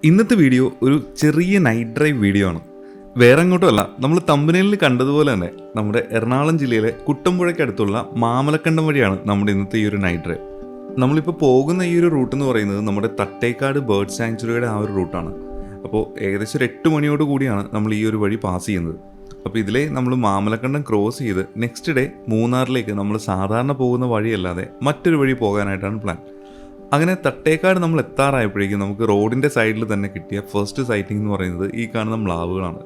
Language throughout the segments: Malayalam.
ഇന്നത്തെ വീഡിയോ ഒരു ചെറിയ നൈറ്റ് ഡ്രൈവ് വീഡിയോ ആണ്. വേറെ എങ്ങോട്ടുമല്ല, നമ്മൾ തമ്പനയിലിൽ കണ്ടതുപോലെ തന്നെ നമ്മുടെ എറണാകുളം ജില്ലയിലെ കുട്ടമ്പുഴയ്ക്കടുത്തുള്ള മാമലക്കണ്ടം വഴിയാണ് നമ്മുടെ ഇന്നത്തെ ഈ ഒരു നൈറ്റ് ഡ്രൈവ്. നമ്മളിപ്പോൾ പോകുന്ന ഈ ഒരു റൂട്ട് എന്ന് പറയുന്നത് നമ്മുടെ തട്ടേക്കാട് ബേർഡ് സാങ്ച്വറിയുടെ ആ ഒരു റൂട്ടാണ്. അപ്പോൾ ഏകദേശം ഒരു 8 മണിയോട് കൂടിയാണ് നമ്മൾ ഈ ഒരു വഴി പാസ് ചെയ്യുന്നത്. അപ്പോൾ ഇതിലെ നമ്മൾ മാമലക്കണ്ടം ക്രോസ് ചെയ്ത് നെക്സ്റ്റ് ഡേ മൂന്നാറിലേക്ക് നമ്മൾ സാധാരണ പോകുന്ന വഴിയല്ലാതെ മറ്റൊരു വഴി പോകാനായിട്ടാണ് പ്ലാൻ. അങ്ങനെ തട്ടേക്കാട് നമ്മൾ എത്താറായപ്പോഴേക്കും നമുക്ക് റോഡിൻ്റെ സൈഡിൽ തന്നെ കിട്ടിയ ഫസ്റ്റ് സൈറ്റിംഗ് എന്ന് പറയുന്നത് ഈ കാണുന്ന മ്ലാവുകളാണ്.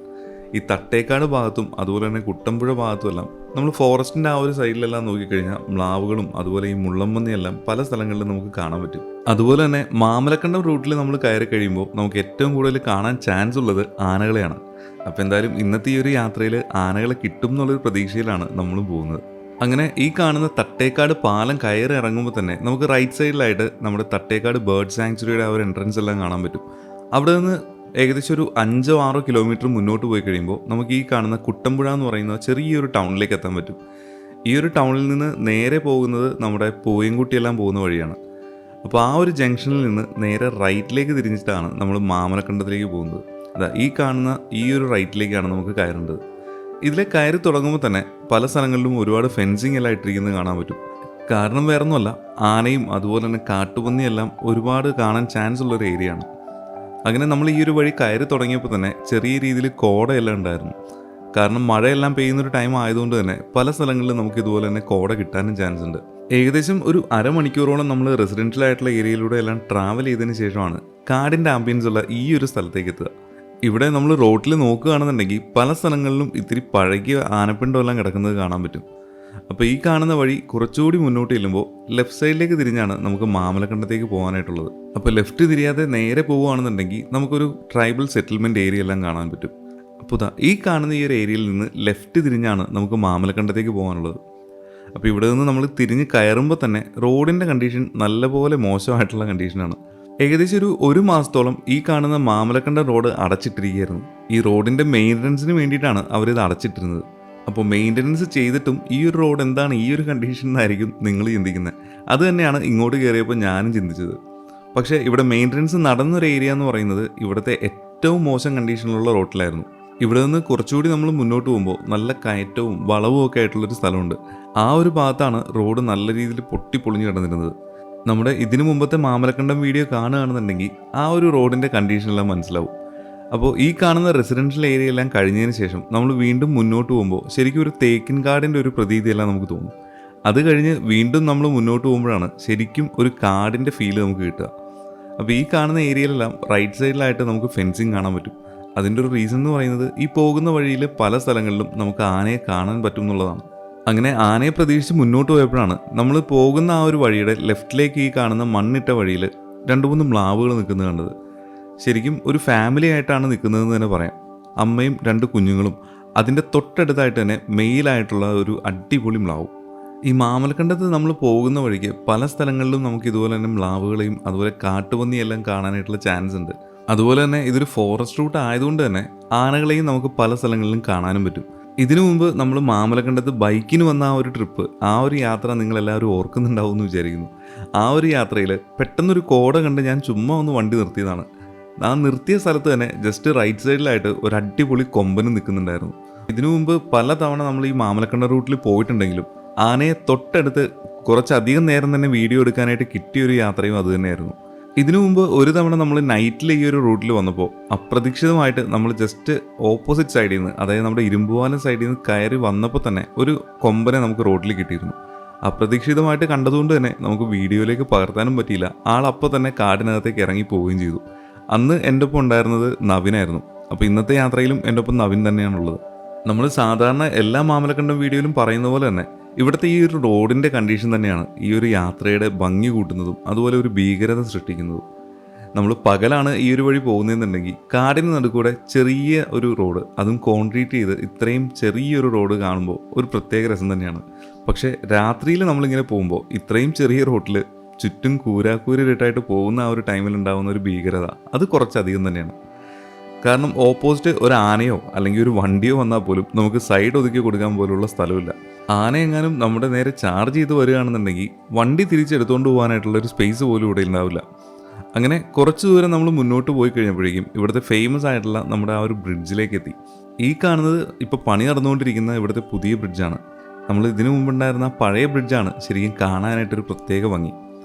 ഈ തട്ടേക്കാട് ഭാഗത്തും അതുപോലെ തന്നെ കുട്ടമ്പുഴ ഭാഗത്തും എല്ലാം നമ്മൾ ഫോറസ്റ്റിൻ്റെ ആ ഒരു സൈഡിലെല്ലാം നോക്കിക്കഴിഞ്ഞാൽ മ്ലാവുകളും അതുപോലെ ഈ മുള്ളമ്പന്നിയെല്ലാം പല സ്ഥലങ്ങളിലും നമുക്ക് കാണാൻ പറ്റും. അതുപോലെ തന്നെ മാമലക്കണ്ടം റൂട്ടിൽ നമ്മൾ കയറി കഴിയുമ്പോൾ നമുക്ക് ഏറ്റവും കൂടുതൽ കാണാൻ ചാൻസ് ഉള്ളത് ആനകളെയാണ്. അപ്പോൾ എന്തായാലും ഇന്നത്തെ ഈ ഒരു യാത്രയിൽ ആനകളെ കിട്ടും എന്നുള്ളൊരു പ്രതീക്ഷയിലാണ് നമ്മൾ പോകുന്നത്. അങ്ങനെ ഈ കാണുന്ന തട്ടേക്കാട് പാലം കയറി ഇറങ്ങുമ്പോൾ തന്നെ നമുക്ക് റൈറ്റ് സൈഡിലായിട്ട് നമ്മുടെ തട്ടേക്കാട് ബേർഡ് സാങ്ച്വറിയുടെ ആ ഒരു എൻട്രൻസ് എല്ലാം കാണാൻ പറ്റും. അവിടെ നിന്ന് ഏകദേശം ഒരു 5-6 കിലോമീറ്റർ മുന്നോട്ട് പോയി കഴിയുമ്പോൾ നമുക്ക് ഈ കാണുന്ന കുട്ടമ്പുഴ എന്ന് പറയുന്ന ചെറിയൊരു ടൗണിലേക്ക് എത്താൻ പറ്റും. ഈ ഒരു ടൗണിൽ നിന്ന് നേരെ പോകുന്നത് നമ്മുടെ പൂയംകുട്ടിയെല്ലാം പോകുന്ന വഴിയാണ്. അപ്പോൾ ആ ഒരു ജംഗ്ഷനിൽ നിന്ന് നേരെ റൈറ്റിലേക്ക് തിരിഞ്ഞിട്ടാണ് നമ്മൾ മാമലക്കണ്ടത്തിലേക്ക് പോകുന്നത്. അതാ ഈ കാണുന്ന ഈ ഒരു റൈറ്റിലേക്കാണ് നമുക്ക് കയറേണ്ടത്. ഇതിലെ കയറി തുടങ്ങുമ്പോൾ തന്നെ പല സ്ഥലങ്ങളിലും ഒരുപാട് ഫെൻസിങ് എല്ലാം ഇട്ടിരിക്കുന്നത് കാണാൻ പറ്റും. കാരണം വേറൊന്നുമല്ല, ആനയും അതുപോലെ തന്നെ കാട്ടുപന്നിയെല്ലാം ഒരുപാട് കാണാൻ ചാൻസ് ഉള്ളൊരു ഏരിയ ആണ്. അങ്ങനെ നമ്മൾ ഈ ഒരു വഴി കയറി തുടങ്ങിയപ്പോൾ തന്നെ ചെറിയ രീതിയിൽ കോടയെല്ലാം ഉണ്ടായിരുന്നു. കാരണം മഴയെല്ലാം പെയ്യുന്നൊരു ടൈം ആയതുകൊണ്ട് തന്നെ പല സ്ഥലങ്ങളിലും നമുക്ക് ഇതുപോലെ തന്നെ കോട കിട്ടാനും ചാൻസ് ഉണ്ട്. ഏകദേശം ഒരു അരമണിക്കൂറോളം നമ്മൾ റെസിഡൻഷ്യൽ ആയിട്ടുള്ള ഏരിയയിലൂടെ എല്ലാം ട്രാവൽ ചെയ്തതിന് ശേഷമാണ് കാടിൻ്റെ ആംബിയൻസ് ഉള്ള ഈ ഒരു സ്ഥലത്തേക്ക് എത്തുക. ഇവിടെ നമ്മൾ റോട്ടിൽ നോക്കുകയാണെന്നുണ്ടെങ്കിൽ പല സ്ഥലങ്ങളിലും ഇത്തിരി പഴകിയ ആനപ്പിണ്ടമെല്ലാം കിടക്കുന്നത് കാണാൻ പറ്റും. അപ്പോൾ ഈ കാണുന്ന വഴി കുറച്ചുകൂടി മുന്നോട്ട് ചെല്ലുമ്പോൾ ലെഫ്റ്റ് സൈഡിലേക്ക് തിരിഞ്ഞാണ് നമുക്ക് മാമലക്കണ്ടത്തേക്ക് പോകാനായിട്ടുള്ളത്. അപ്പോൾ ലെഫ്റ്റ് തിരിയാതെ നേരെ പോവുകയാണെന്നുണ്ടെങ്കിൽ നമുക്കൊരു ട്രൈബൽ സെറ്റിൽമെൻറ്റ് ഏരിയ എല്ലാം കാണാൻ പറ്റും. അപ്പോൾ ഈ കാണുന്ന ഈ ഒരു ഏരിയയിൽ നിന്ന് ലെഫ്റ്റ് തിരിഞ്ഞാണ് നമുക്ക് മാമലക്കണ്ടത്തേക്ക് പോകാനുള്ളത്. അപ്പോൾ ഇവിടെ നിന്ന് നമ്മൾ തിരിഞ്ഞ് കയറുമ്പോൾ തന്നെ റോഡിൻ്റെ കണ്ടീഷൻ നല്ലപോലെ മോശമായിട്ടുള്ള കണ്ടീഷനാണ്. ഏകദേശം ഒരു മാസത്തോളം ഈ കാണുന്ന മാമലക്കണ്ടം റോഡ് അടച്ചിട്ടിരിക്കുകയായിരുന്നു. ഈ റോഡിൻ്റെ മെയിൻ്റനൻസിന് വേണ്ടിയിട്ടാണ് അവരിത് അടച്ചിട്ടിരുന്നത്. അപ്പോൾ മെയിൻ്റനൻസ് ചെയ്തിട്ടും ഈ ഒരു റോഡ് എന്താണ് ഈ ഒരു കണ്ടീഷനിലായിരിക്കും നിങ്ങൾ ചിന്തിക്കുന്നത്. അത് തന്നെയാണ് ഇങ്ങോട്ട് കയറിയപ്പോൾ ഞാനും ചിന്തിച്ചത്. പക്ഷേ ഇവിടെ മെയിൻ്റനൻസ് നടന്നൊരു ഏരിയ എന്ന് പറയുന്നത് ഇവിടുത്തെ ഏറ്റവും മോശം കണ്ടീഷനിലുള്ള റോഡിലായിരുന്നു. ഇവിടെ നിന്ന് കുറച്ചുകൂടി നമ്മൾ മുന്നോട്ട് പോകുമ്പോൾ നല്ല കയറ്റവും വളവും ഒക്കെ ആയിട്ടുള്ളൊരു സ്ഥലമുണ്ട്. ആ ഒരു ഭാഗത്താണ് റോഡ് നല്ല രീതിയിൽ പൊട്ടിപ്പൊളിഞ്ഞ് കിടന്നിരുന്നത്. നമ്മുടെ ഇതിനു മുമ്പത്തെ മാമലക്കണ്ടം വീഡിയോ കാണുകയാണെന്നുണ്ടെങ്കിൽ ആ ഒരു റോഡിൻ്റെ കണ്ടീഷനെല്ലാം മനസ്സിലാവും. അപ്പോൾ ഈ കാണുന്ന റെസിഡൻഷ്യൽ ഏരിയ എല്ലാം കഴിഞ്ഞതിന് ശേഷം നമ്മൾ വീണ്ടും മുന്നോട്ട് പോകുമ്പോൾ ശരിക്കും ഒരു തേക്കിൻ കാടിൻ്റെ ഒരു പ്രതീതിയെല്ലാം നമുക്ക് തോന്നും. അത് കഴിഞ്ഞ് വീണ്ടും നമ്മൾ മുന്നോട്ട് പോകുമ്പോഴാണ് ശരിക്കും ഒരു കാടിൻ്റെ ഫീല് നമുക്ക് കിട്ടുക. അപ്പോൾ ഈ കാണുന്ന ഏരിയയിലെല്ലാം റൈറ്റ് സൈഡിലായിട്ട് നമുക്ക് ഫെൻസിങ് കാണാൻ പറ്റും. അതിൻ്റെ ഒരു റീസൺ എന്ന് പറയുന്നത് ഈ പോകുന്ന വഴിയിൽ പല സ്ഥലങ്ങളിലും നമുക്ക് ആനയെ കാണാൻ പറ്റും എന്നുള്ളതാണ്. അങ്ങനെ ആനയെ പ്രതീക്ഷിച്ച് മുന്നോട്ട് പോയപ്പോഴാണ് നമ്മൾ പോകുന്ന ആ ഒരു വഴിയുടെ ലെഫ്റ്റിലേക്ക് ഈ കാണുന്ന മണ്ണിട്ട വഴിയിൽ 2-3 മ്ലാവുകൾ നിൽക്കുന്നത് കണ്ടത്. ശരിക്കും ഒരു ഫാമിലി ആയിട്ടാണ് നിൽക്കുന്നതെന്ന് തന്നെ പറയാം. അമ്മയും 2 കുഞ്ഞുങ്ങളും, അതിൻ്റെ തൊട്ടടുത്തായിട്ട് തന്നെ മെയിലായിട്ടുള്ള ഒരു അടിപൊളി മ്ലാവും. ഈ മാമലക്കണ്ടത്ത് നമ്മൾ പോകുന്ന വഴിക്ക് പല സ്ഥലങ്ങളിലും നമുക്ക് ഇതുപോലെ തന്നെ മ്ലാവുകളെയും അതുപോലെ കാട്ടുപന്നിയെല്ലാം കാണാനായിട്ടുള്ള ചാൻസ് ഉണ്ട്. അതുപോലെ തന്നെ ഇതൊരു ഫോറസ്റ്റ് റൂട്ട് ആയതുകൊണ്ട് തന്നെ ആനകളെയും നമുക്ക് പല സ്ഥലങ്ങളിലും കാണാനും പറ്റും. ഇതിനു മുമ്പ് നമ്മൾ മാമലക്കണ്ടത്ത് ബൈക്കിന് വന്ന ആ ഒരു ട്രിപ്പ്, ആ ഒരു യാത്ര നിങ്ങളെല്ലാവരും ഓർക്കുന്നുണ്ടാവും എന്ന് വിചാരിക്കുന്നു. ആ ഒരു യാത്രയിൽ പെട്ടെന്നൊരു കോട കണ്ട് ഞാൻ ചുമ്മാ ഒന്ന് വണ്ടി നിർത്തിയതാണ്. ആ നിർത്തിയ സ്ഥലത്ത് തന്നെ ജസ്റ്റ് റൈറ്റ് സൈഡിലായിട്ട് ഒരു അടിപൊളി കൊമ്പനും നിൽക്കുന്നുണ്ടായിരുന്നു. ഇതിനു മുമ്പ് പല തവണ നമ്മൾ ഈ മാമലക്കണ്ടം റൂട്ടിൽ പോയിട്ടുണ്ടെങ്കിലും ആനയെ തൊട്ടടുത്ത് കുറച്ചധികം നേരം തന്നെ വീഡിയോ എടുക്കാനായിട്ട് കിട്ടിയൊരു യാത്രയും അതുതന്നെയായിരുന്നു. ഇതിനു മുമ്പ് ഒരു തവണ നമ്മൾ നൈറ്റിൽ ഈ ഒരു റൂട്ടിൽ വന്നപ്പോൾ അപ്രതീക്ഷിതമായിട്ട് നമ്മൾ ജസ്റ്റ് ഓപ്പോസിറ്റ് സൈഡിൽ നിന്ന്, അതായത് നമ്മുടെ ഇരുമ്പുവാലം സൈഡിൽ നിന്ന് കയറി വന്നപ്പോൾ തന്നെ ഒരു കൊമ്പനെ നമുക്ക് റോഡിൽ കിട്ടിയിരുന്നു. അപ്രതീക്ഷിതമായിട്ട് കണ്ടതുകൊണ്ട് തന്നെ നമുക്ക് വീഡിയോയിലേക്ക് പകർത്താനും പറ്റിയില്ല. ആളപ്പോൾ തന്നെ കാടിനകത്തേക്ക് ഇറങ്ങി പോവുകയും ചെയ്തു. അന്ന് എൻ്റെ ഒപ്പം ഉണ്ടായിരുന്നത് നവിനായിരുന്നു. അപ്പോൾ ഇന്നത്തെ യാത്രയിലും എൻ്റെ ഒപ്പം നവിൻ തന്നെയാണുള്ളത്. നമ്മൾ സാധാരണ എല്ലാ മാമലക്കണ്ടം വീഡിയോയിലും പറയുന്ന പോലെ തന്നെ ഇവിടുത്തെ ഈ ഒരു റോഡിൻ്റെ കണ്ടീഷൻ തന്നെയാണ് ഈ ഒരു യാത്രയുടെ ഭംഗി കൂട്ടുന്നതും അതുപോലെ ഒരു ഭീകരത സൃഷ്ടിക്കുന്നതും. നമ്മൾ പകലാണ് ഈ ഒരു വഴി പോകുന്നതെന്നുണ്ടെങ്കിൽ കാടിന് നടുക്കൂടെ ചെറിയ ഒരു റോഡ്, അതും കോൺക്രീറ്റ് ചെയ്ത് ഇത്രയും ചെറിയൊരു റോഡ് കാണുമ്പോൾ ഒരു പ്രത്യേക രസം തന്നെയാണ്. പക്ഷേ രാത്രിയിൽ നമ്മളിങ്ങനെ പോകുമ്പോൾ ഇത്രയും ചെറിയ റോഡിൽ ചുറ്റും കൂരാക്കൂരിട്ടായിട്ട് പോകുന്ന ആ ഒരു ടൈമിൽ ഉണ്ടാകുന്ന ഒരു ഭീകരത അത് കുറച്ചധികം തന്നെയാണ്. കാരണം ഓപ്പോസിറ്റ് ഒരു ആനയോ അല്ലെങ്കിൽ ഒരു വണ്ടിയോ വന്നാൽ പോലും നമുക്ക് സൈഡ് ഒതുക്കി കൊടുക്കാൻ പോലുള്ള സ്ഥലമില്ല. ആന എങ്ങാനും നമ്മുടെ നേരെ ചാർജ് ചെയ്ത് വരികയാണെന്നുണ്ടെങ്കിൽ വണ്ടി തിരിച്ചെടുത്തുകൊണ്ട് പോകാനായിട്ടുള്ളൊരു സ്പേസ് പോലും ഇവിടെ ഉണ്ടാവില്ല. അങ്ങനെ കുറച്ച് ദൂരം നമ്മൾ മുന്നോട്ട് പോയി കഴിഞ്ഞപ്പോഴേക്കും ഇവിടുത്തെ ഫേമസ് ആയിട്ടുള്ള നമ്മുടെ ആ ഒരു ബ്രിഡ്ജിലേക്ക് എത്തി. ഈ കാണുന്നത് ഇപ്പോൾ പണി നടന്നുകൊണ്ടിരിക്കുന്ന ഇവിടുത്തെ പുതിയ ബ്രിഡ്ജാണ്. നമ്മൾ ഇതിനു മുമ്പുണ്ടായിരുന്ന പഴയ ബ്രിഡ്ജാണ് ശരിക്കും കാണാനായിട്ടൊരു പ്രത്യേക ഭംഗി.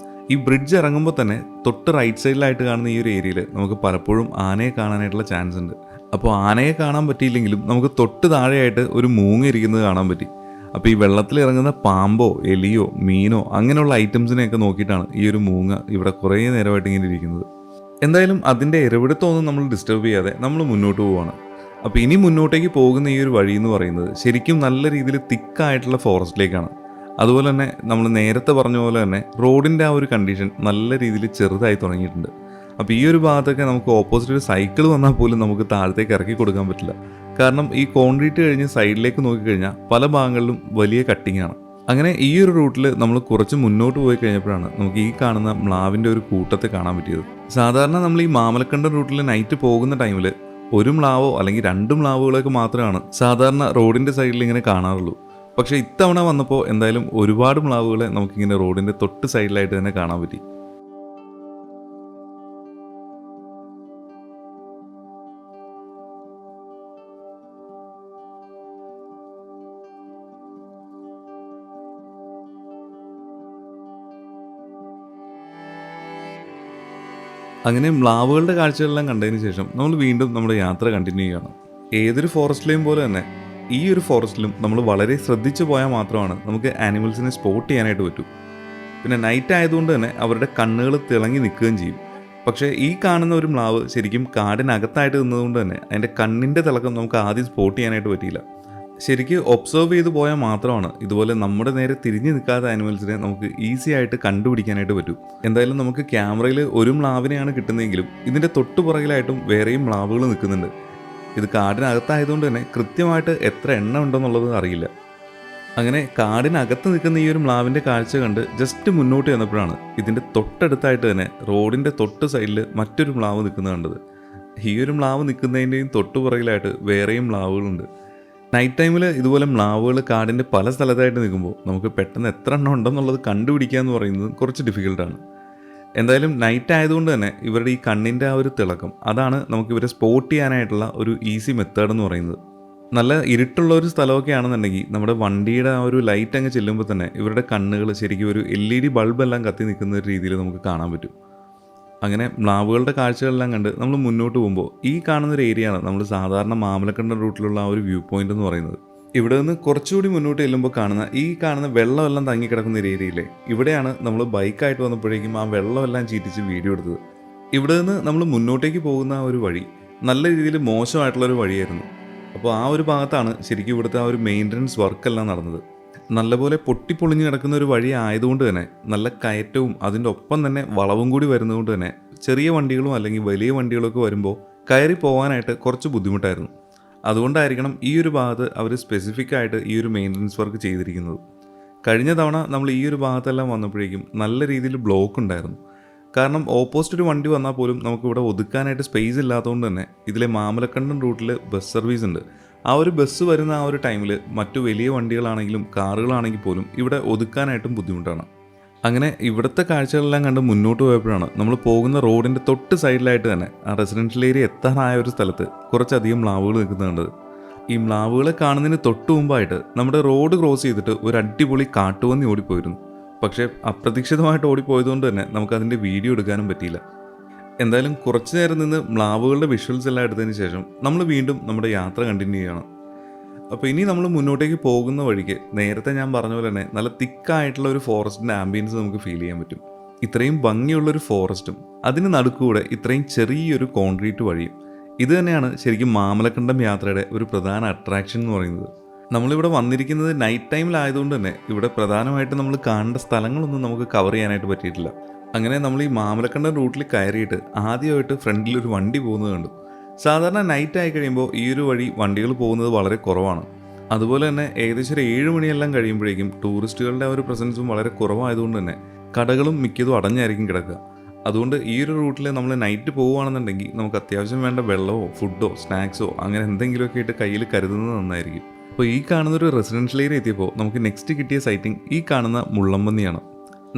ഈ ബ്രിഡ്ജ് ഇറങ്ങുമ്പോൾ തന്നെ തൊട്ട് റൈറ്റ് സൈഡിലായിട്ട് കാണുന്ന ഈ ഒരു ഏരിയയിൽ നമുക്ക് പലപ്പോഴും ആനയെ കാണാനായിട്ടുള്ള ചാൻസ് ഉണ്ട്. അപ്പോൾ ആനയെ കാണാൻ പറ്റിയില്ലെങ്കിലും നമുക്ക് തൊട്ട് താഴെയായിട്ട് ഒരു മൂങ്ങ ഇരിക്കുന്നത് കാണാൻ പറ്റി. അപ്പോൾ ഈ വെള്ളത്തിൽ ഇറങ്ങുന്ന പാമ്പോ എലിയോ മീനോ അങ്ങനെയുള്ള ഐറ്റംസിനെയൊക്കെ നോക്കിയിട്ടാണ് ഈ ഒരു മൂങ്ങ ഇവിടെ കുറേ നേരമായിട്ട് ഇങ്ങനെ ഇരിക്കുന്നത്. എന്തായാലും അതിൻ്റെ ഇരവിടത്തൊന്നും നമ്മൾ ഡിസ്റ്റർബ് ചെയ്യാതെ നമ്മൾ മുന്നോട്ട് പോവുകയാണ്. അപ്പോൾ ഇനി മുന്നോട്ടേക്ക് പോകുന്ന ഈ ഒരു വഴി എന്ന് പറയുന്നത് ശരിക്കും നല്ല രീതിയിൽ തിക്കായിട്ടുള്ള ഫോറസ്റ്റിലേക്കാണ്. അതുപോലെ തന്നെ നമ്മൾ നേരത്തെ പറഞ്ഞ പോലെ തന്നെ റോഡിൻ്റെ ആ ഒരു കണ്ടീഷൻ നല്ല രീതിയിൽ ചെറുതായി തുടങ്ങിയിട്ടുണ്ട്. അപ്പോൾ ഈ ഒരു ഭാഗത്തൊക്കെ നമുക്ക് ഓപ്പോസിറ്റ് ഒരു സൈക്കിൾ വന്നാൽ പോലും നമുക്ക് താഴത്തേക്ക് ഇറക്കി കൊടുക്കാൻ പറ്റില്ല. കാരണം ഈ കോൺക്രീറ്റ് കഴിഞ്ഞ് സൈഡിലേക്ക് നോക്കിക്കഴിഞ്ഞാൽ പല ഭാഗങ്ങളിലും വലിയ കട്ടിങ് ആണ്. അങ്ങനെ ഈ ഒരു റൂട്ടിൽ നമ്മൾ കുറച്ച് മുന്നോട്ട് പോയി കഴിഞ്ഞപ്പോഴാണ് നമുക്ക് ഈ കാണുന്ന മ്ലാവിൻ്റെ ഒരു കൂട്ടത്തെ കാണാൻ പറ്റിയത്. സാധാരണ നമ്മൾ ഈ മാമലക്കണ്ടം റൂട്ടിൽ നൈറ്റ് പോകുന്ന ടൈമിൽ ഒരു മ്ലാവോ അല്ലെങ്കിൽ 2 മ്ലാവുകളൊക്കെ മാത്രമാണ് സാധാരണ റോഡിൻ്റെ സൈഡിൽ ഇങ്ങനെ കാണാറുള്ളൂ. പക്ഷേ ഇത്തവണ വന്നപ്പോൾ എന്തായാലും ഒരുപാട് മ്ലാവുകളെ നമുക്കിങ്ങനെ റോഡിൻ്റെ തൊട്ട് സൈഡിലായിട്ട് തന്നെ കാണാൻ പറ്റി. അങ്ങനെ മ്ലാവുകളുടെ കാഴ്ചകളെല്ലാം കണ്ടതിന് ശേഷം നമ്മൾ വീണ്ടും നമ്മുടെ യാത്ര കണ്ടിന്യൂ ചെയ്യുകയാണ്. ഏതൊരു ഫോറസ്റ്റിലെയും പോലെ തന്നെ ഈ ഒരു ഫോറസ്റ്റിലും നമ്മൾ വളരെ ശ്രദ്ധിച്ചു പോയാൽ മാത്രമാണ് നമുക്ക് ആനിമൽസിനെ സ്പോട്ട് ചെയ്യാനായിട്ട് പറ്റൂ. പിന്നെ നൈറ്റ് ആയതുകൊണ്ട് തന്നെ അവരുടെ കണ്ണുകൾ തിളങ്ങി നിൽക്കുകയും ചെയ്യും. പക്ഷേ ഈ കാണുന്ന ഒരു മ്ലാവ് ശരിക്കും കാടിനകത്തായിട്ട് നിന്നതുകൊണ്ട് തന്നെ അതിൻ്റെ കണ്ണിൻ്റെ തിളക്കം നമുക്ക് ആദ്യം സ്പോട്ട് ചെയ്യാനായിട്ട് പറ്റിയില്ല. ശരിക്കും ഒബ്സർവ് ചെയ്ത് പോയാൽ മാത്രമാണ് ഇതുപോലെ നമ്മുടെ നേരെ തിരിഞ്ഞു നിൽക്കാത്ത ആനിമൽസിനെ നമുക്ക് ഈസി ആയിട്ട് കണ്ടുപിടിക്കാനായിട്ട് പറ്റൂ. എന്തായാലും നമുക്ക് ക്യാമറയിൽ ഒരു മ്ലാവിനെയാണ് കിട്ടുന്നതെങ്കിലും ഇതിൻ്റെ തൊട്ടു പുറകിലായിട്ടും വേറെയും മ്ലാവുകൾ നിൽക്കുന്നുണ്ട്. ഇത് കാടിനകത്തായതുകൊണ്ട് തന്നെ കൃത്യമായിട്ട് എത്ര എണ്ണം ഉണ്ടെന്നുള്ളത് അറിയില്ല. അങ്ങനെ കാടിനകത്ത് നിൽക്കുന്ന ഈ ഒരു മ്ലാവിൻ്റെ കാഴ്ച കണ്ട് ജസ്റ്റ് മുന്നോട്ട് ചെന്നപ്പോഴാണ് ഇതിൻ്റെ തൊട്ടടുത്തായിട്ട് തന്നെ റോഡിൻ്റെ തൊട്ട് സൈഡിൽ മറ്റൊരു മ്ലാവ് നിൽക്കുന്നത് കണ്ടത്. ഈ ഒരു മ്ലാവ് നിൽക്കുന്നതിൻ്റെയും തൊട്ടു പുറകിലായിട്ട് വേറെയും മ്ലാവുകളുണ്ട്. നൈറ്റ് ടൈമിൽ ഇതുപോലെ മ്ലാവുകൾ കാടിൻ്റെ പല സ്ഥലത്തായിട്ട് നിൽക്കുമ്പോൾ നമുക്ക് പെട്ടെന്ന് എത്ര എണ്ണം ഉണ്ടെന്നുള്ളത് കണ്ടുപിടിക്കുക എന്ന് പറയുന്നത് കുറച്ച് ഡിഫിക്കൽട്ടാണ്. എന്തായാലും നൈറ്റ് ആയതുകൊണ്ട് തന്നെ ഇവരുടെ ഈ കണ്ണിൻ്റെ ആ ഒരു തിളക്കം അതാണ് നമുക്ക് ഇവരെ സ്പോട്ട് ചെയ്യാനായിട്ടുള്ള ഒരു ഈസി മെത്തേഡ് എന്ന് പറയുന്നത്. നല്ല ഇരുട്ടുള്ള ഒരു സ്ഥലമൊക്കെ ആണെന്നുണ്ടെങ്കിൽ നമ്മുടെ വണ്ടിയുടെ ആ ഒരു ലൈറ്റ് അങ്ങ് ചെല്ലുമ്പോൾ തന്നെ ഇവരുടെ കണ്ണുകൾ ശരിക്കും ഒരു LED ബൾബെല്ലാം കത്തി നിൽക്കുന്ന ഒരു രീതിയിൽ നമുക്ക് കാണാൻ പറ്റും. അങ്ങനെ മ്ലാവുകളുടെ കാഴ്ചകളെല്ലാം കണ്ട് നമ്മൾ മുന്നോട്ട് പോകുമ്പോൾ ഈ കാണുന്നൊരു ഏരിയയാണ് നമ്മൾ സാധാരണ മാമലക്കണ്ടം റൂട്ടിലുള്ള ആ ഒരു വ്യൂ പോയിന്റ് എന്ന് പറയുന്നത്. ഇവിടെ നിന്ന് കുറച്ചുകൂടി മുന്നോട്ട് ചെല്ലുമ്പോൾ ഈ കാണുന്ന വെള്ളമെല്ലാം തങ്ങിക്കിടക്കുന്ന ഒരു ഏരിയയില്ലേ, ഇവിടെയാണ് നമ്മൾ ബൈക്കായിട്ട് വന്നപ്പോഴേക്കും ആ വെള്ളമെല്ലാം ചീറ്റിച്ച് വീഡിയോ എടുത്തത്. ഇവിടെ നിന്ന് നമ്മൾ മുന്നോട്ടേക്ക് പോകുന്ന ആ ഒരു വഴി നല്ല രീതിയിൽ മോശമായിട്ടുള്ളൊരു വഴിയായിരുന്നു. അപ്പോൾ ആ ഒരു ഭാഗത്താണ് ശരിക്കും ഇവിടുത്തെ ആ ഒരു മെയിൻ്റനൻസ് വർക്കെല്ലാം നടന്നത്. നല്ലപോലെ പൊട്ടിപ്പൊളിഞ്ഞ് കിടക്കുന്ന ഒരു വഴി ആയതുകൊണ്ട് തന്നെ നല്ല കയറ്റവും അതിൻ്റെ ഒപ്പം തന്നെ വളവും കൂടി വരുന്നതുകൊണ്ട് തന്നെ ചെറിയ വണ്ടികളും അല്ലെങ്കിൽ വലിയ വണ്ടികളൊക്കെ വരുമ്പോൾ കയറി പോകാനായിട്ട് കുറച്ച് ബുദ്ധിമുട്ടായിരുന്നു. അതുകൊണ്ടായിരിക്കണം ഈ ഒരു ഭാഗത്ത് അവർ സ്പെസിഫിക് ആയിട്ട് ഈ ഒരു മെയിൻ്റനൻസ് വർക്ക് ചെയ്തിരിക്കുന്നത്. കഴിഞ്ഞ തവണ നമ്മൾ ഈ ഒരു ഭാഗത്തെല്ലാം വന്നപ്പോഴേക്കും നല്ല രീതിയിൽ ബ്ലോക്ക് ഉണ്ടായിരുന്നു. കാരണം ഓപ്പോസിറ്റ് ഒരു വണ്ടി വന്നാൽ പോലും നമുക്കിവിടെ ഒതുക്കാനായിട്ട് സ്പേസ് ഇല്ലാത്തതുകൊണ്ട് തന്നെ ഇതിലെ മാമലക്കണ്ടം റൂട്ടിൽ ബസ് സർവീസ് ഉണ്ട്. ആ ഒരു ബസ് വരുന്ന ആ ഒരു ടൈമിൽ മറ്റു വലിയ വണ്ടികളാണെങ്കിലും കാറുകളാണെങ്കിൽ പോലും ഇവിടെ ഒതുക്കാനായിട്ടും ബുദ്ധിമുട്ടാണ്. അങ്ങനെ ഇവിടുത്തെ കാഴ്ചകളെല്ലാം കണ്ട് മുന്നോട്ട് പോയപ്പോഴാണ് നമ്മൾ പോകുന്ന റോഡിൻ്റെ തൊട്ട് സൈഡിലായിട്ട് തന്നെ ആ റെസിഡൻഷ്യൽ ഏരിയ എത്താനായ ഒരു സ്ഥലത്ത് കുറച്ചധികം മ്ലാവുകൾ നിൽക്കുന്നത് കണ്ടത്. ഈ മ്ലാവുകളെ കാണുന്നതിന് തൊട്ട് മുമ്പായിട്ട് നമ്മുടെ റോഡ് ക്രോസ് ചെയ്തിട്ട് ഒരു അടിപൊളി കാട്ടുപന്നി ഓടിപ്പോയിരുന്നു. പക്ഷേ അപ്രതീക്ഷിതമായിട്ട് ഓടിപ്പോയതുകൊണ്ട് തന്നെ നമുക്കതിൻ്റെ വീഡിയോ എടുക്കാനും പറ്റിയില്ല. എന്തായാലും കുറച്ച് നേരം നിന്ന് മ്ലാവുകളുടെ വിഷ്വൽസ് എല്ലാം എടുത്തതിന് ശേഷം നമ്മൾ വീണ്ടും നമ്മുടെ യാത്ര കണ്ടിന്യൂ ചെയ്യണം. അപ്പോൾ ഇനി നമ്മൾ മുന്നോട്ടേക്ക് പോകുന്ന വഴിക്ക് നേരത്തെ ഞാൻ പറഞ്ഞ പോലെ തന്നെ നല്ല തിക്കായിട്ടുള്ള ഒരു ഫോറസ്റ്റിൻ്റെ ആംബിയൻസ് നമുക്ക് ഫീൽ ചെയ്യാൻ പറ്റും. ഇത്രയും ഭംഗിയുള്ളൊരു ഫോറസ്റ്റും അതിന് നടുക്കൂടെ ഇത്രയും ചെറിയൊരു കോൺക്രീറ്റ് വഴിയും, ഇത് തന്നെയാണ് ശരിക്കും മാമലക്കണ്ടം യാത്രയുടെ ഒരു പ്രധാന അട്രാക്ഷൻ എന്ന് പറയുന്നത്. നമ്മളിവിടെ വന്നിരിക്കുന്നത് നൈറ്റ് ടൈമിലായതുകൊണ്ട് തന്നെ ഇവിടെ പ്രധാനമായിട്ട് നമ്മൾ കാണേണ്ട സ്ഥലങ്ങളൊന്നും നമുക്ക് കവർ ചെയ്യാനായിട്ട് പറ്റിയിട്ടില്ല. അങ്ങനെ നമ്മൾ ഈ മാമലക്കണ്ടം റൂട്ടിൽ കയറിയിട്ട് ആദ്യമായിട്ട് ഫ്രണ്ടിലൊരു വണ്ടി പോകുന്നത് കണ്ടു. സാധാരണ നൈറ്റ് ആയി കഴിയുമ്പോൾ ഈ ഒരു വഴി വണ്ടികൾ പോകുന്നത് വളരെ കുറവാണ്. അതുപോലെ തന്നെ ഏകദേശം 7 മണിയെല്ലാം കഴിയുമ്പോഴേക്കും ടൂറിസ്റ്റുകളുടെ ഒരു പ്രസൻസും വളരെ കുറവായതുകൊണ്ട് തന്നെ കടകളും മിക്കതും അടഞ്ഞായിരിക്കും കിടക്കുക. അതുകൊണ്ട് ഈ ഒരു റൂട്ടിൽ നമ്മൾ നൈറ്റ് പോവുകയാണെന്നുണ്ടെങ്കിൽ നമുക്ക് അത്യാവശ്യം വേണ്ട വെള്ളമോ ഫുഡോ സ്നാക്സോ അങ്ങനെ എന്തെങ്കിലുമൊക്കെ ആയിട്ട് കയ്യിൽ കരുതുന്നത് നന്നായിരിക്കും. അപ്പോൾ ഈ കാണുന്നൊരു റെസിഡൻഷ്യൽ ഏരിയ എത്തിയപ്പോൾ നമുക്ക് നെക്സ്റ്റ് കിട്ടിയ സൈറ്റിംഗ് ഈ കാണുന്ന മുള്ളമ്പന്നിയാണ്.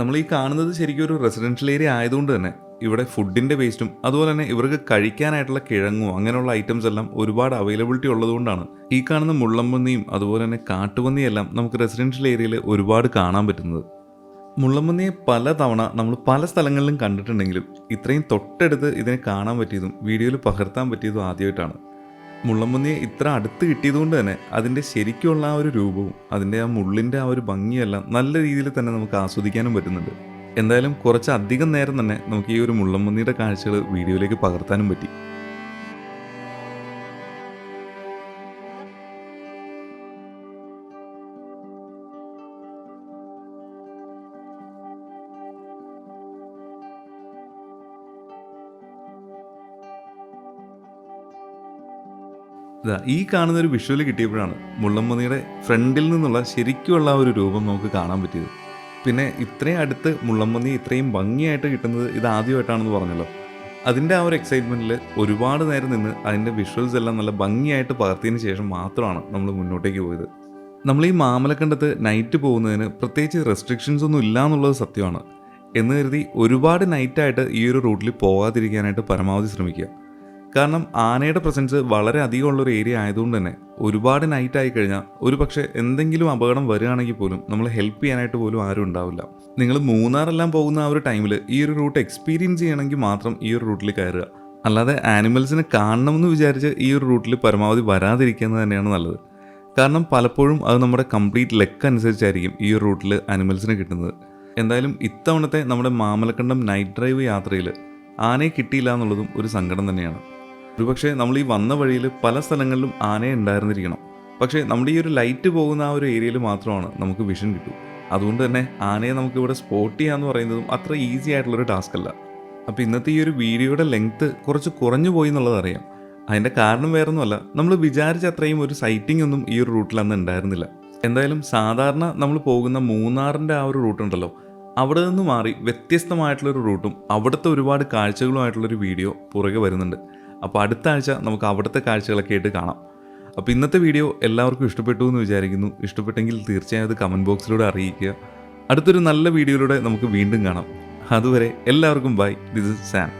നമ്മൾ ഈ കാണുന്നത് ശരിക്കും ഒരു റെസിഡൻഷ്യൽ ഏരിയ ആയതുകൊണ്ട് തന്നെ ഇവിടെ ഫുഡിൻ്റെ വേസ്റ്റും അതുപോലെ തന്നെ ഇവർക്ക് കഴിക്കാനായിട്ടുള്ള കിഴങ്ങോ അങ്ങനെയുള്ള ഐറ്റംസ് എല്ലാം ഒരുപാട് അവൈലബിലിറ്റി ഉള്ളതുകൊണ്ടാണ് ഈ കാണുന്ന മുള്ളൻപന്നിയും അതുപോലെ തന്നെ കാട്ടുപന്നിയെല്ലാം നമുക്ക് റെസിഡൻഷ്യൽ ഏരിയയിൽ ഒരുപാട് കാണാൻ പറ്റുന്നത്. മുള്ളൻപന്നിയെ പല തവണ നമ്മൾ പല സ്ഥലങ്ങളിലും കണ്ടിട്ടുണ്ടെങ്കിലും ഇത്രയും തൊട്ടടുത്ത് ഇതിനെ കാണാൻ പറ്റിയതും വീഡിയോയിൽ പകർത്താൻ പറ്റിയതും ആദ്യമായിട്ടാണ്. മുള്ളൻപന്നിയെ ഇത്ര അടുത്ത് കിട്ടിയതുകൊണ്ട് തന്നെ അതിൻ്റെ ശരിക്കുള്ള ആ ഒരു രൂപവും അതിൻ്റെ ആ മുള്ളിൻ്റെ ആ ഒരു ഭംഗിയെല്ലാം നല്ല രീതിയിൽ തന്നെ നമുക്ക് ആസ്വദിക്കാനും പറ്റുന്നുണ്ട്. എന്തായാലും കുറച്ച് അധികം നേരം തന്നെ നമുക്ക് ഈ ഒരു മുള്ളൻപന്നിയുടെ കാഴ്ചകൾ വീഡിയോയിലേക്ക് പകർത്താനും പറ്റി. ഈ കാണുന്ന ഒരു വിഷ്വൽ കിട്ടിയപ്പോഴാണ് മുള്ളൻപന്നിയുടെ ഫ്രണ്ടിൽ നിന്നുള്ള ശരിക്കുള്ള ആ ഒരു രൂപം നമുക്ക് കാണാൻ പറ്റിയത്. പിന്നെ ഇത്രയും അടുത്ത് മുള്ളൻപന്നി ഇത്രയും ഭംഗിയായിട്ട് കിട്ടുന്നത് ഇത് ആദ്യമായിട്ടാണെന്ന് പറഞ്ഞല്ലോ. അതിൻ്റെ ആ ഒരു എക്സൈറ്റ്മെൻറ്റിൽ ഒരുപാട് നേരം നിന്ന് അതിൻ്റെ വിഷ്വൽസ് എല്ലാം നല്ല ഭംഗിയായിട്ട് പകർത്തിയതിന് ശേഷം മാത്രമാണ് നമ്മൾ മുന്നോട്ടേക്ക് പോയത്. നമ്മൾ ഈ മാമലക്കണ്ടത്ത് നൈറ്റ് പോകുന്നതിന് പ്രത്യേകിച്ച് റെസ്ട്രിക്ഷൻസ് ഒന്നും ഇല്ല എന്നുള്ളത് സത്യമാണ്. എന്ന് കരുതി ഒരുപാട് നൈറ്റായിട്ട് ഈ ഒരു റൂട്ടിൽ പോകാതിരിക്കാനായിട്ട് പരമാവധി ശ്രമിക്കുക. കാരണം ആനയുടെ പ്രസൻസ് വളരെ അധികമുള്ളൊരു ഏരിയ ആയതുകൊണ്ട് തന്നെ ഒരുപാട് നൈറ്റ് ആയി കഴിഞ്ഞാൽ ഒരു പക്ഷേ എന്തെങ്കിലും അപകടം വരികയാണെങ്കിൽ പോലും നമ്മളെ ഹെൽപ്പ് ചെയ്യാനായിട്ട് പോലും ആരും ഉണ്ടാവില്ല. നിങ്ങൾ മൂന്നാറെല്ലാം പോകുന്ന ആ ഒരു ടൈമിൽ ഈ ഒരു റൂട്ട് എക്സ്പീരിയൻസ് ചെയ്യണമെങ്കിൽ മാത്രം ഈ ഒരു റൂട്ടിൽ കയറുക. അല്ലാതെ ആനിമൽസിനെ കാണണമെന്ന് വിചാരിച്ച് ഈ ഒരു റൂട്ടിൽ പരമാവധി വരാതിരിക്കുന്നത് തന്നെയാണ് നല്ലത്. കാരണം പലപ്പോഴും അത് നമ്മുടെ കംപ്ലീറ്റ് ലെക്ക് അനുസരിച്ചായിരിക്കും ഈ ഒരു റൂട്ടിൽ ആനിമൽസിനെ കിട്ടുന്നത്. എന്തായാലും ഇത്തവണത്തെ നമ്മുടെ മാമലക്കണ്ടം നൈറ്റ് ഡ്രൈവ് യാത്രയിൽ ആനയെ കിട്ടിയില്ല എന്നുള്ളതും ഒരു സങ്കടം തന്നെയാണ്. ഒരുപക്ഷെ നമ്മൾ ഈ വന്ന വഴിയിൽ പല സ്ഥലങ്ങളിലും ആനയെ ഉണ്ടായിരുന്നിരിക്കണം. പക്ഷേ നമ്മുടെ ഈ ഒരു ലൈറ്റ് പോകുന്ന ആ ഒരു ഏരിയയിൽ മാത്രമാണ് നമുക്ക് വിഷൻ കിട്ടൂ. അതുകൊണ്ട് തന്നെ ആനയെ നമുക്ക് ഇവിടെ സ്പോട്ട് ചെയ്യാന്ന് പറയുന്നതും അത്ര ഈസി ആയിട്ടുള്ളൊരു ടാസ്ക് അല്ല. അപ്പോൾ ഇന്നത്തെ ഈ ഒരു വീഡിയോയുടെ ലെങ്ത്ത് കുറച്ച് കുറഞ്ഞു പോയി എന്നുള്ളത് അറിയാം. അതിൻ്റെ കാരണം വേറൊന്നുമല്ല, നമ്മൾ വിചാരിച്ച അത്രയും ഒരു സൈറ്റിംഗ് ഒന്നും ഈ ഒരു റൂട്ടിൽ അന്ന് ഉണ്ടായിരുന്നില്ല. എന്തായാലും സാധാരണ നമ്മൾ പോകുന്ന മൂന്നാറിൻ്റെ ആ ഒരു റൂട്ടുണ്ടല്ലോ, അവിടെ നിന്ന് മാറി വ്യത്യസ്തമായിട്ടുള്ളൊരു റൂട്ടും അവിടുത്തെ ഒരുപാട് കാഴ്ചകളുമായിട്ടുള്ളൊരു വീഡിയോ പുറകെ വരുന്നുണ്ട്. അപ്പോൾ അടുത്ത ആഴ്ച നമുക്ക് അവിടുത്തെ കാഴ്ചകളൊക്കെ ആയിട്ട് കാണാം. അപ്പോൾ ഇന്നത്തെ വീഡിയോ എല്ലാവർക്കും ഇഷ്ടപ്പെട്ടു എന്ന് വിചാരിക്കുന്നു. ഇഷ്ടപ്പെട്ടെങ്കിൽ തീർച്ചയായും അത് കമൻറ്റ് ബോക്സിലൂടെ അറിയിക്കുക. അടുത്തൊരു നല്ല വീഡിയോയിലൂടെ നമുക്ക് വീണ്ടും കാണാം. അതുവരെ എല്ലാവർക്കും ബൈ. This is Sam.